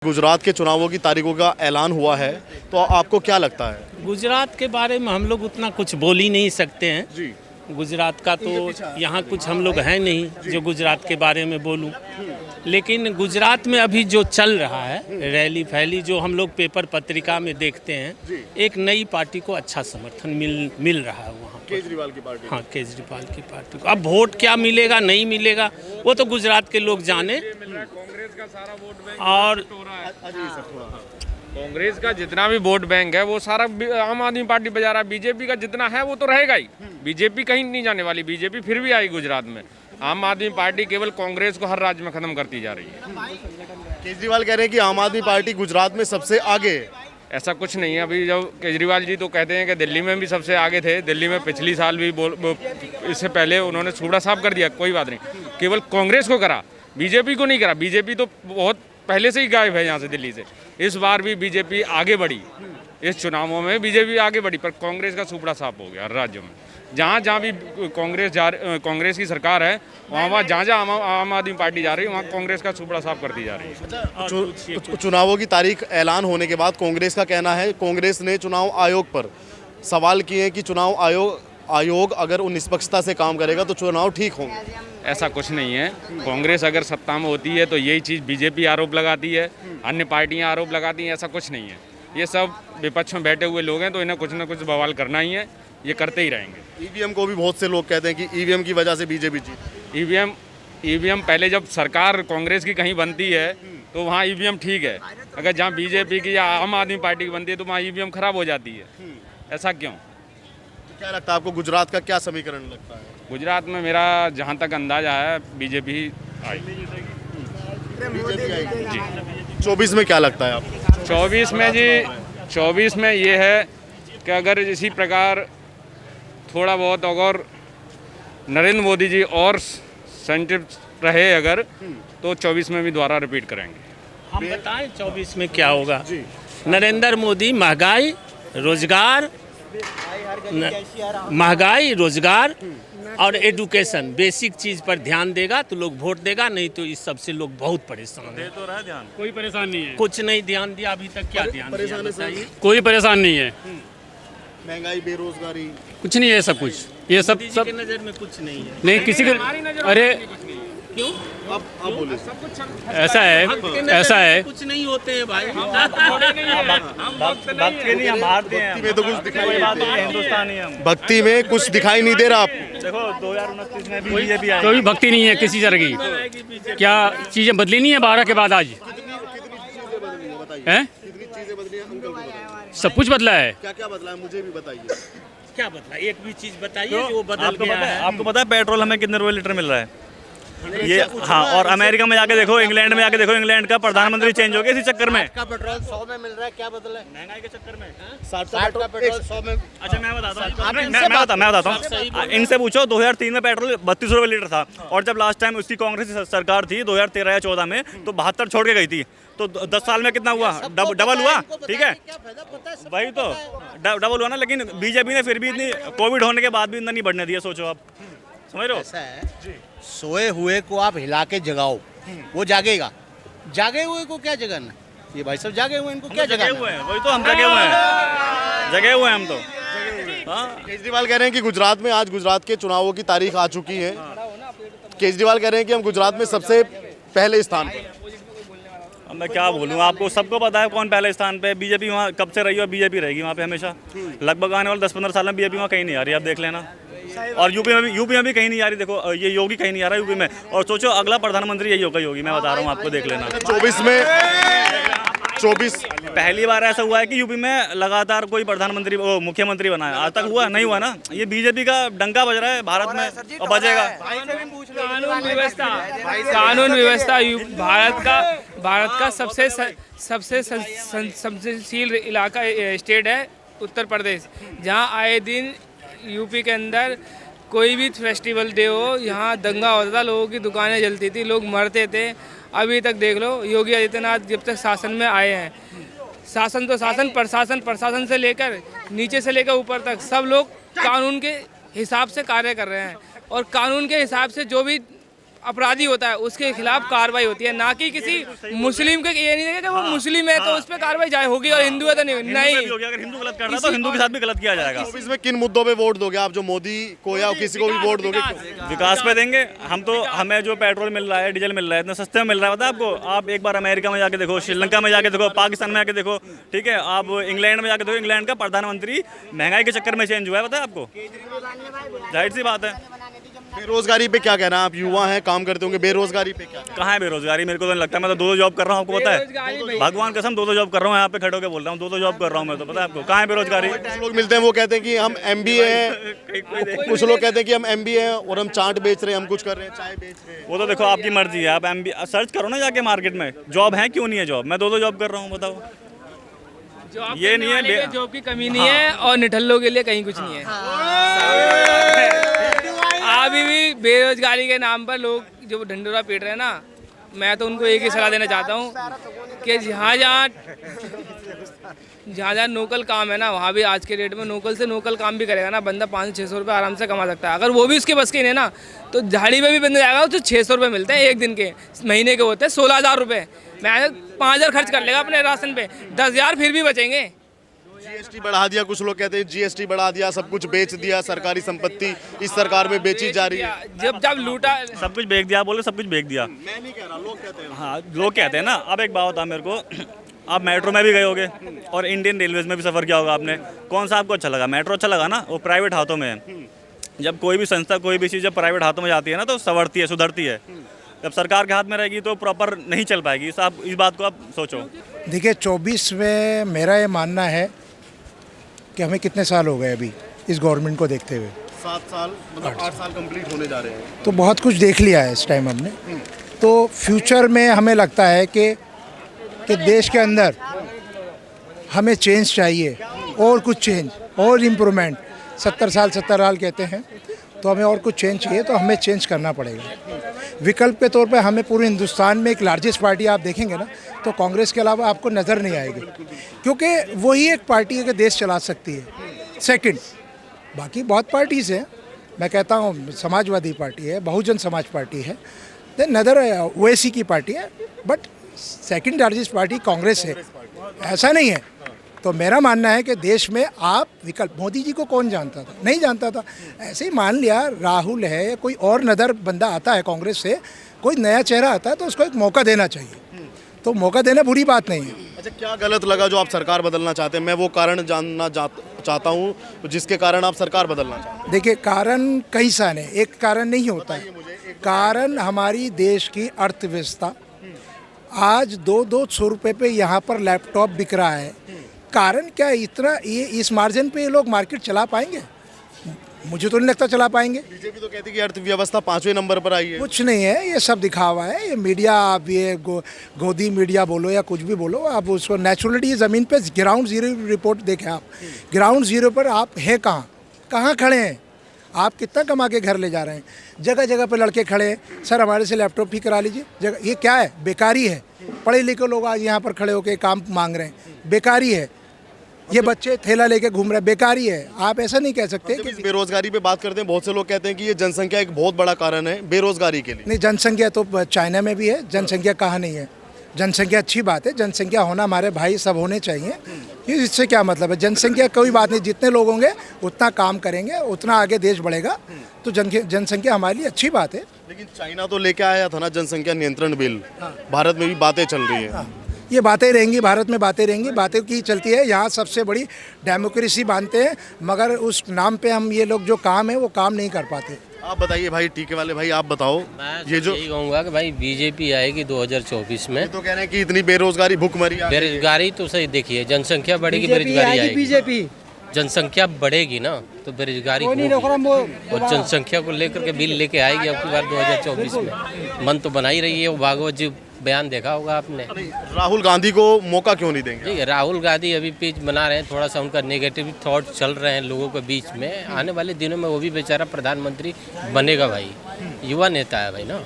गुजरात के चुनावों की तारीखों का ऐलान हुआ है, तो आपको क्या लगता है? गुजरात के बारे में हम लोग उतना कुछ बोल ही नहीं सकते हैं जी। गुजरात का तो यहाँ कुछ हम लोग हैं नहीं जो गुजरात के बारे में बोलूँ। लेकिन गुजरात में अभी जो चल रहा है रैली फैली जो हम लोग पेपर पत्रिका में देखते हैं, एक नई पार्टी को अच्छा समर्थन मिल रहा है वहाँ पर। केजरीवाल की पार्टी। हाँ, केजरीवाल की पार्टी को। अब वोट क्या मिलेगा नहीं मिलेगा वो तो गुजरात के लोग जाने। कांग्रेस का सारा वोट बैंक और कांग्रेस का जितना भी वोट बैंक है वो सारा आम आदमी पार्टी बजा रहा है। बीजेपी का जितना है वो तो रहेगा ही। बीजेपी कहीं नहीं जाने वाली, बीजेपी फिर भी आएगी गुजरात में। आम आदमी पार्टी केवल कांग्रेस को हर राज्य में खत्म करती जा रही है। केजरीवाल कह रहे हैं कि आम आदमी पार्टी गुजरात में सबसे आगे है। ऐसा कुछ नहीं है। अभी जब केजरीवाल जी तो कहते हैं कि दिल्ली में भी सबसे आगे थे, दिल्ली में पिछली साल भी इससे पहले उन्होंने सूबड़ा साफ कर दिया, कोई बात नहीं, केवल कांग्रेस को करा, बीजेपी को नहीं करा। बीजेपी तो बहुत पहले से ही गायब है यहाँ से दिल्ली से। इस बार भी बीजेपी आगे बढ़ी, इस चुनावों में बीजेपी आगे बढ़ी, पर कांग्रेस का सूबड़ा साफ हो गया हर राज्यों में। जहाँ जहाँ भी कांग्रेस की सरकार है वहाँ जहाँ आम आदमी पार्टी जा रही है वहाँ कांग्रेस का सूबड़ा साफ करती जा रही है। चुनावों की तारीख ऐलान होने के बाद कांग्रेस का कहना है, कांग्रेस ने चुनाव आयोग पर सवाल किए हैं कि चुनाव आयोग अगर वो निष्पक्षता से काम करेगा तो चुनाव ठीक होंगे। ऐसा कुछ नहीं है। कांग्रेस अगर सत्ता में होती है तो यही चीज़ बीजेपी आरोप लगाती है, अन्य पार्टियां आरोप लगाती हैं। ऐसा कुछ नहीं है। ये सब विपक्ष में बैठे हुए लोग हैं तो इन्हें कुछ ना कुछ बवाल करना ही है, ये करते ही रहेंगे। ईवीएम को भी बहुत से लोग कहते हैं कि ईवीएम की वजह से बीजेपी जीती। ईवीएम पहले जब सरकार कांग्रेस की कहीं बनती है तो वहाँ ईवीएम ठीक है, अगर जहाँ बीजेपी की या आम आदमी पार्टी की बनती है तो वहाँ ईवीएम खराब हो जाती है। ऐसा क्यों? तो क्या लगता है आपको गुजरात का क्या समीकरण लगता है? गुजरात में मेरा जहाँ तक अंदाजा है बीजेपी आएगी। जी। 24 में क्या लगता है आपको? 24 में ये है कि अगर इसी प्रकार थोड़ा बहुत अगर नरेंद्र मोदी जी और संतृप्त रहे अगर तो 24 में भी दोबारा रिपीट करेंगे। हम बताएं 24 में क्या होगा। नरेंद्र मोदी महंगाई रोजगार और एजुकेशन बेसिक चीज पर ध्यान देगा तो लोग वोट देगा, नहीं तो इस सब से लोग बहुत परेशान है। तो रहा ध्यान, कोई परेशान नहीं है। कुछ नहीं ध्यान दिया अभी तक। क्या ध्यान दिया बताइए? कोई परेशान नहीं है। महंगाई, बेरोजगारी कुछ नहीं है। सब कुछ ये सब की नजर में कुछ नहीं है। नहीं किसी के। अरे क्यों? आप बोले। ऐसा है कुछ नहीं होते हैं भाई। भक्ति में कुछ दिखाई नहीं दे रहा आपको। देखो 2029 में भी बीजेपी आई, कोई भक्ति नहीं है किसी तरह की। क्या चीजें बदली नहीं है 12 के बाद? आज हैं? सब कुछ बदला है। क्या क्या बदला है मुझे भी बताइए। क्या बदला? एक भी चीज बताइए जो बदल गया है। आपको पता है पेट्रोल हमें कितने रुपए लीटर मिल रहा है ये? हाँ, और अमेरिका में जाके देखो, इंग्लैंड में जाके देखो, इंग्लैंड का प्रधानमंत्री चेंज हो गया इसी चक्कर में। का पेट्रोल 100 में मिल रहा है, क्या बदला है? महंगाई के चक्कर में 60 का पेट्रोल 100 में। अच्छा मैं बताता हूँ। इनसे पूछो 2003 में पेट्रोल 32 रुपए लीटर था, और जब लास्ट टाइम उसकी कांग्रेस की सरकार थी 2013 या 14 में तो 72 छोड़ के गई थी। तो 10 साल में कितना हुआ? डबल हुआ। ठीक है, वही तो डबल हुआ ना। लेकिन बीजेपी ने फिर भी इतनी कोविड होने के बाद भी इतना नहीं बढ़ने दिया। सोचो आप, समझ रहे हो? ऐसा है, सोए हुए को आप हिला के जगाओ, वो जागेगा। जागे हुए को क्या जगाना? ये भाई सब जागे हुए, इनको क्या जगे जगाना? हुए हैं, वही तो हम जगे हुए हैं हम तो। हाँ, केजरीवाल कह रहे हैं कि गुजरात में आज गुजरात के चुनावों की तारीख आ चुकी है। केजरीवाल कह रहे हैं कि हम गुजरात में सबसे पहले स्थान पर। अब मैं क्या बोलूँ आपको, सबको पता है कौन पहले स्थान पे। बीजेपी वहाँ कब से रही है और बीजेपी रहेगी वहाँ पे हमेशा। लगभग आने वाले 10-15 साल में बीजेपी वहाँ कहीं नहीं आ रही, आप देख लेना। और यूपी में भी कहीं नहीं आ रही। देखो ये योगी कहीं नहीं आ रहा यूपी में, और सोचो अगला प्रधानमंत्री यही होगा योगी, मैं बता रहा हूँ आपको, देख लेना। 24 पहली बार ऐसा हुआ है कि यूपी में लगातार कोई प्रधानमंत्री मुख्यमंत्री बना है। आज तक हुआ नहीं हुआ ना। ये बीजेपी का डंका बज रहा है भारत में और बजेगा। कानून व्यवस्था भारत का सबसे संवेदनशील इलाका स्टेट है उत्तर प्रदेश, जहां आए दिन यूपी के अंदर कोई भी फेस्टिवल डे हो यहाँ दंगा होता था, लोगों की दुकानें जलती थी, लोग मरते थे। अभी तक देख लो योगी आदित्यनाथ जब तक शासन में आए हैं, शासन तो शासन, प्रशासन से लेकर नीचे से लेकर ऊपर तक सब लोग कानून के हिसाब से कार्य कर रहे हैं, और कानून के हिसाब से जो भी अपराधी होता है उसके खिलाफ कार्रवाई होती है, ना कि किसी मुस्लिम के। ये नहीं है कि वो मुस्लिम है तो उस पर कार्रवाई जाए होगी और हिंदू है तो नहीं। नहीं, अगर हिंदू गलत कर रहा है तो हिंदू के साथ भी गलत किया जाएगा। इसमें किन मुद्दों पे वोट दोगे आप, जो मोदी को या किसी को भी वोट दोगे? विकास पे देंगे हम तो। हमें जो पेट्रोल मिल रहा है, डीजल मिल रहा है, इतना सस्ते में मिल रहा है, पता है आपको? आप एक बार अमेरिका में जाके देखो, श्रीलंका में जाके देखो, पाकिस्तान में जाके देखो, ठीक है, आप इंग्लैंड में जाके देखो, इंग्लैंड का प्रधानमंत्री महंगाई के चक्कर में चेंज हुआ है, पता है आपको? जाहिर सी बात है। बेरोजगारी पे क्या कहना है? आप युवा हैं, काम करते होंगे, बेरोजगारी पे क्या? कहाँ है बेरोजगारी? मेरे को तो नहीं लगता। मैं तो 2 जॉब कर रहा हूँ, आपको पता है? भगवान कसम 2 जॉब कर रहा हूँ, यहाँ पे खड़े होकर बोल रहा हूँ, 2 जॉब कर रहा हूँ मैं तो, पता है आपको? कहाँ है बेरोजगारी? कुछ लोग मिलते हैं वो कहते हैं कि हम MBA हैं, कुछ लोग कहते हैं कि हम MBA हैं और हम चाट बेच रहे हैं, हम कुछ कर रहे हैं, चाय बेच रहे हैं। वो तो देखो आपकी मर्जी है। आप MBA सर्च करो ना जाके मार्केट में, जॉब है क्यों नहीं है जॉब? मैं 2 जॉब कर रहा हूँ, बताओ। ये नहीं है, जॉब की कमी नहीं है और निठल्लों के लिए कहीं कुछ नहीं है। अभी भी बेरोजगारी के नाम पर लोग जो ढंडोरा पीट रहे हैं ना, मैं तो उनको एक ही सलाह देना चाहता हूँ कि जहाँ जहाँ नोकल काम है ना, वहाँ भी आज के डेट में नोकल से नोकल काम भी करेगा ना बंदा, 500-600 रुपये आराम से कमा सकता है। अगर वो भी उसके बस के नहीं ना, तो झाड़ी में भी बंदा जाएगा, उससे 600 रुपये मिलते हैं एक दिन के, महीने के होते हैं 16,000 रुपये। मैं 5,000 खर्च कर लेगा अपने राशन पे, 10,000 फिर भी बचेंगे। GST बढ़ा दिया, कुछ लोग कहते हैं GST बढ़ा दिया, सब कुछ बेच दिया, सरकारी संपत्ति इस सरकार में बेची जा रही है। जब लूटा सब कुछ बेच दिया, बोले सब कुछ बेच दिया। मैं नहीं कह रहा, लोग कहते हैं। हाँ, लोग कहते हैं ना। अब एक बात बता मेरे को, आप मेट्रो में भी गए होगे और इंडियन रेलवेज में भी सफ़र किया होगा आपने, कौन सा आपको अच्छा लगा? मेट्रो अच्छा लगा ना? वो प्राइवेट हाथों में है। जब कोई भी संस्था, कोई भी चीज़ जब प्राइवेट हाथों में जाती है ना, तो संवरती है, सुधरती है। जब सरकार के हाथ में रहेगी तो प्रॉपर नहीं चल पाएगी। इस बात को आप सोचो। देखिए 24 में मेरा ये मानना है कि हमें कितने साल हो गए अभी इस गवर्नमेंट को देखते हुए? 7 साल, मतलब 8 साल कंप्लीट होने जा रहे हैं। तो बहुत कुछ देख लिया है इस टाइम हमने। तो फ्यूचर में हमें लगता है कि देश के अंदर हमें चेंज चाहिए, और कुछ चेंज और इम्प्रूवमेंट। 70 साल कहते हैं, तो हमें और कुछ चेंज चाहिए, तो हमें चेंज करना पड़ेगा। विकल्प के तौर पे हमें पूरे हिंदुस्तान में एक लार्जेस्ट पार्टी आप देखेंगे ना, तो कांग्रेस के अलावा आपको नज़र नहीं आएगी, क्योंकि वही एक पार्टी है कि देश चला सकती है। सेकंड, बाकी बहुत पार्टीज़ हैं, मैं कहता हूँ समाजवादी पार्टी है, बहुजन समाज पार्टी है, देन नदर ओवैसी की पार्टी है, but second largest party Congress है, ऐसा नहीं है। तो मेरा मानना है कि देश में आप विकल्प, मोदी जी को कौन जानता था? नहीं जानता था। ऐसे ही मान लिया राहुल है या कोई और नदर बंदा आता है कांग्रेस से, कोई नया चेहरा आता है, तो उसको एक मौका देना चाहिए। तो मौका देना बुरी बात नहीं है। अच्छा, क्या गलत लगा जो आप सरकार बदलना चाहते हैं? मैं वो कारण जानना चाहता हूँ जिसके कारण आप सरकार बदलना चाहते हैं। देखिए, कारण कई सारे, एक कारण नहीं होता है। कारण हमारी देश की अर्थव्यवस्था। आज 200 रुपये पे यहाँ पर लैपटॉप बिक रहा है। कारण क्या है? इतना ये इस मार्जिन पे ये लोग मार्केट चला पाएंगे? मुझे तो नहीं लगता चला पाएंगे। बीजेपी तो कहती है कि अर्थव्यवस्था 5वें नंबर पर आई है। कुछ नहीं है, ये सब दिखावा है। ये मीडिया, आप ये गोदी मीडिया बोलो या कुछ भी बोलो, आप उसको नेचुरलिटी ज़मीन पे ग्राउंड जीरो रिपोर्ट देखें आप। ग्राउंड जीरो पर आप हैं कहाँ खड़े हैं? आप कितना कमा के घर ले जा रहे हैं? जगह जगह पे लड़के खड़े हैं, सर हमारे से लैपटॉप ठीक करा लीजिए। ये क्या है? बेकारी है। पढ़े लिखे लोग आज यहाँ पर खड़े होकर काम मांग रहे हैं, बेकारी है। ये बच्चे थैला लेके घूम रहे हैं, बेकारी है। आप ऐसा नहीं कह सकते कि बेरोजगारी पे बात करते हैं, बहुत से लोग कहते हैं कि ये जनसंख्या एक बहुत बड़ा कारण है बेरोजगारी के लिए। नहीं, जनसंख्या तो चाइना में भी है, जनसंख्या कहाँ नहीं है? जनसंख्या अच्छी बात है, जनसंख्या होना हमारे भाई सब होने चाहिए। इससे क्या मतलब है? जनसंख्या कोई बात नहीं, जितने लोग होंगे उतना काम करेंगे, उतना आगे देश बढ़ेगा। तो जनसंख्या हमारे लिए अच्छी बात है। लेकिन चाइना तो लेके आया था ना जनसंख्या नियंत्रण बिल, भारत में भी बातें चल रही है। ये बातें रहेंगी, भारत में बातें रहेंगी, बातें की चलती है। यहाँ सबसे बड़ी डेमोक्रेसी मानते हैं, मगर उस नाम पे हम ये लोग जो काम है वो काम नहीं कर पाते। आप बताइए भाई, टीके वाले भाई, आप बताओ। ये जो यही कहूँगा कि भाई बीजेपी आएगी 2024 में। तो कह रहे हैं कि इतनी बेरोजगारी, भुखमरी, बेरोजगारी तो सही देखिए, जनसंख्या बढ़ेगी, बेरोजगारी आएगी। बीजेपी जनसंख्या बढ़ेगी ना तो बेरोजगारी होगी, और जनसंख्या को लेकर के बिल लेके आएगी अब की बार 2024 में। मन तो बना ही रही है। वो भागवत जी बयान देखा होगा आपने। राहुल गांधी को मौका क्यों नहीं देंगे? जी, राहुल गांधी अभी पिच बना रहे हैं, थोड़ा सा उनका नेगेटिव थॉट चल रहे हैं लोगों के बीच में। आने वाले दिनों में वो भी बेचारा प्रधानमंत्री बनेगा भाई, युवा नेता है भाई ना,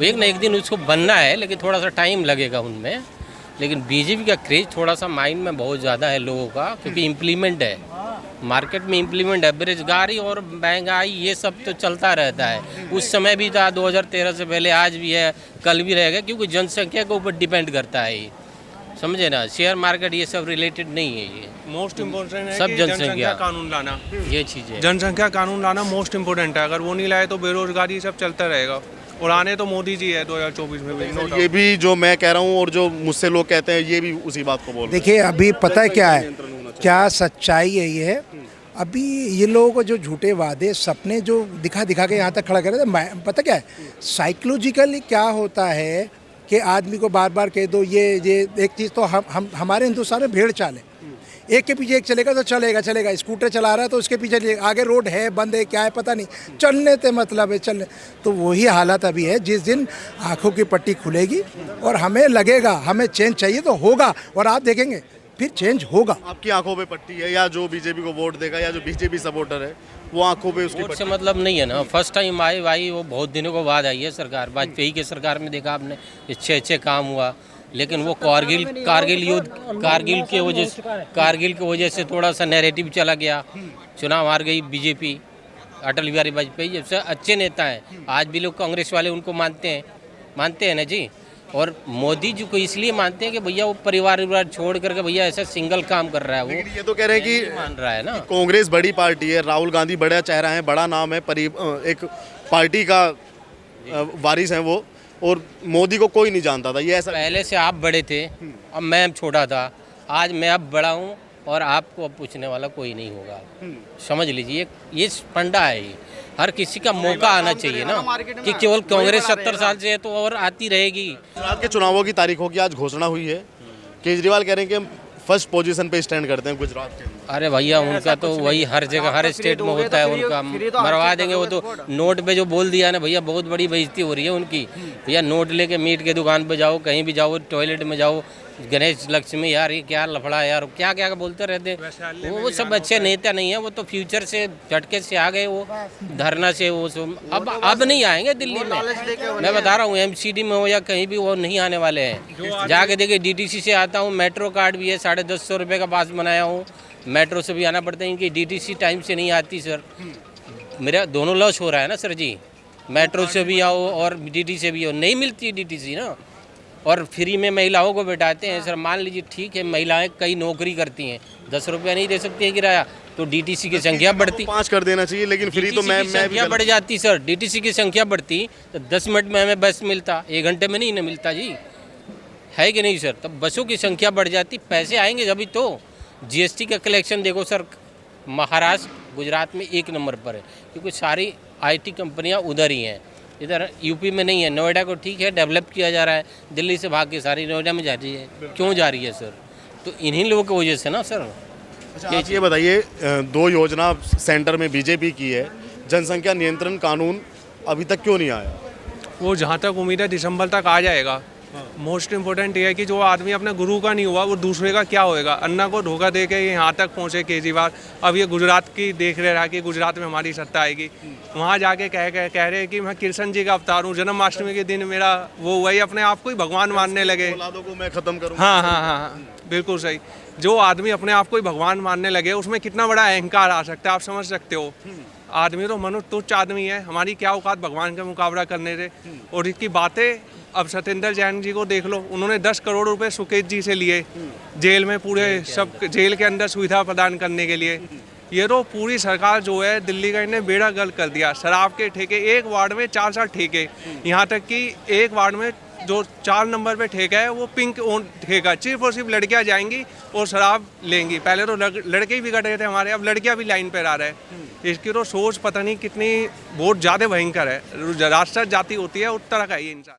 एक न एक दिन उसको बनना है, लेकिन थोड़ा सा टाइम लगेगा उनमें। लेकिन बीजेपी का क्रेज थोड़ा सा माइंड में बहुत ज़्यादा है लोगों का, क्योंकि इम्प्लीमेंट है, मार्केट में इम्प्लीमेंट है। बेरोजगारी और महंगाई ये सब तो चलता रहता है, उस समय भी था 2013 से पहले, आज भी है, कल भी रहेगा, क्योंकि जनसंख्या के ऊपर डिपेंड करता है ये, समझे ना। शेयर मार्केट ये सब रिलेटेड नहीं है, ये मोस्ट इम्पोर्टेंट है सब कि जनसंख्या कानून लाना, ये चीज़ है। जनसंख्या कानून लाना मोस्ट इम्पोर्टेंट है। अगर वो नहीं लाए तो बेरोजगारी सब चलता रहेगा। और आने तो मोदी जी है 2024 में भी। ये भी जो मैं कह रहा हूँ और जो मुझसे लोग कहते हैं, ये भी उसी बात को बोल रहे हैं। देखिए अभी पता है क्या है, क्या सच्चाई है ये, अभी ये लोगों को जो झूठे वादे सपने जो दिखा दिखा के यहाँ तक खड़ा करे थे, पता क्या है साइकोलॉजिकली क्या होता है कि आदमी को बार बार कह दो ये एक चीज़ तो हम हमारे हिंदुस्तान में भेड़ चाल है, एक के पीछे एक चलेगा तो चलेगा, स्कूटर चला रहा है तो उसके पीछे आगे रोड है बंद है क्या है पता नहीं, चलने से मतलब है चलने। तो वही हालत अभी है, जिस दिन आंखों की पट्टी खुलेगी और हमें लगेगा हमें चेंज चाहिए तो होगा, और आप देखेंगे फिर चेंज होगा। आपकी आंखों पे पट्टी है, या जो बीजेपी को वोट देगा या जो बीजेपी सपोर्टर है वो आंखों पे उसकी वोट से मतलब नहीं है ना। फर्स्ट टाइम आई भाई, वो बहुत दिनों के बाद आई है सरकार। वाजपेयी की सरकार में देखा आपने अच्छे काम हुआ, लेकिन वो कारगिल युद्ध कारगिल की वजह से थोड़ा सा नैरेटिव चला गया, चुनाव हार गई बीजेपी। अटल बिहारी वाजपेयी जैसे अच्छे नेता हैं, आज भी लोग कांग्रेस वाले उनको मानते हैं ना जी। और मोदी जी को इसलिए मानते हैं कि भैया वो परिवार छोड़ करके भैया ऐसा सिंगल काम कर रहा है। वो ये तो कह रहे हैं कि मान रहा है ना, कांग्रेस बड़ी पार्टी है, राहुल गांधी बड़ा चेहरा है, बड़ा नाम है, एक पार्टी का वारिस है वो, और मोदी को कोई नहीं जानता था। ये ऐसा पहले से आप बड़े थे, अब मैं छोटा था, आज मैं अब बड़ा हूँ और आपको अब पूछने वाला कोई नहीं होगा, समझ लीजिए। ये फंडा है, ये हर किसी का मौका आना चाहिए ना, कि केवल कांग्रेस 70 साल से है तो और आती रहेगी। गुजरात के चुनावों की तारीखों की आज घोषणा हुई है, केजरीवाल कह रहे हैं कि हम फर्स्ट पोजीशन पे स्टैंड करते हैं गुजरात के अंदर। अरे भैया उनका तो वही हर जगह हर स्टेट में होता है, उनका मरवा देंगे। वो तो नोट पे जो बोल दिया ना भैया, बहुत बड़ी बेइज्जती हो रही है उनकी। भैया नोट लेके मीट के दुकान पे जाओ, कहीं भी जाओ, टॉयलेट में जाओ, गणेश लक्ष्मी यार ये क्या लफड़ा है यार, क्या क्या बोलते रहते हैं। वो सब अच्छे नेता नहीं है, वो तो फ्यूचर से झटके से आ गए, वो धरना से वो सब अब नहीं आएंगे दिल्ली में। मैं बता रहा हूँ MCD में हो या कहीं भी वो नहीं आने वाले हैं। जाके देखिए DTC से आता हूँ, मेट्रो कार्ड भी है, 250 रुपये का पास बनाया हूँ, मेट्रो से भी आना पड़ता है। इनकी DTC टाइम से नहीं आती सर, मेरा दोनों लॉस हो रहा है ना सर जी। मेट्रो से भी आओ और DTC से भी आओ, नहीं मिलती DTC ना, और फ्री में महिलाओं को बैठाते हैं सर। मान लीजिए ठीक है, महिलाएं कई नौकरी करती हैं, 10 रुपया नहीं दे सकती है किराया, तो DTC की संख्या बढ़ती, 5 कर देना चाहिए, लेकिन फ्री तो मैं संख्या बढ़ जाती सर। DTC की संख्या बढ़ती तो 10 मिनट में हमें बस मिलता, 1 घंटे में नहीं ना मिलता जी, है कि नहीं सर। तब बसों की संख्या बढ़ जाती, पैसे आएंगे अभी तो। GST का कलेक्शन देखो सर, महाराष्ट्र गुजरात में 1 नंबर पर है, क्योंकि सारी IT कंपनियाँ उधर ही हैं, इधर यूपी में नहीं है। नोएडा को ठीक है डेवलप किया जा रहा है, दिल्ली से भाग के सारी नोएडा में जा रही है, क्यों जा रही है सर? तो इन्हीं लोगों की वजह से ना सर। अच्छा, आप ये बताइए, 2 योजना सेंटर में बीजेपी की है, जनसंख्या नियंत्रण कानून अभी तक क्यों नहीं आया? वो जहाँ तक उम्मीद है दिसंबर तक आ जाएगा। मोस्ट इम्पोर्टेंट ये है कि जो आदमी अपने गुरु का नहीं हुआ वो दूसरे का क्या होएगा। अन्ना को धोखा दे के यहाँ तक पहुँचे केजरीवाल। अब ये गुजरात की देख रहा कि गुजरात में हमारी सत्ता आएगी, वहाँ जाके कह रहे हैं कि मैं कृष्ण जी का अवतार हूँ, जन्माष्टमी के दिन मेरा वो वही अपने आप को ही भगवान मानने लगे। औलादों को मैं खत्म करूँ। हाँ, बिल्कुल सही। जो आदमी अपने आप को ही भगवान मानने लगे, उसमें कितना बड़ा अहंकार आ सकता है, आप समझ सकते हो। आदमी तो मनुष्य तुच्छ आदमी है, हमारी क्या औकात भगवान का मुकाबला करने से। और इसकी बातें अब सत्येंद्र जैन जी को देख लो, उन्होंने 10 करोड़ रुपए सुकेत जी से लिए जेल में, पूरे सब जेल के अंदर सुविधा प्रदान करने के लिए। ये तो पूरी सरकार जो है दिल्ली का इन्हें बेड़ा गर्क कर दिया। शराब के ठेके, एक वार्ड में 4 ठेके, यहाँ तक कि एक वार्ड में जो 4 नंबर पे ठेका है वो पिंक ओन ठेका, सिर्फ और सिर्फ लड़कियाँ जाएंगी और शराब लेंगी। पहले तो लड़के ही बिगड़ रहे थे हमारे, अब लड़कियाँ भी लाइन पर आ रहे हैं। इसकी तो सोच पता नहीं कितनी बहुत ज़्यादा भयंकर है। राष्ट्र जाति होती है उस तरह का ये इंसान।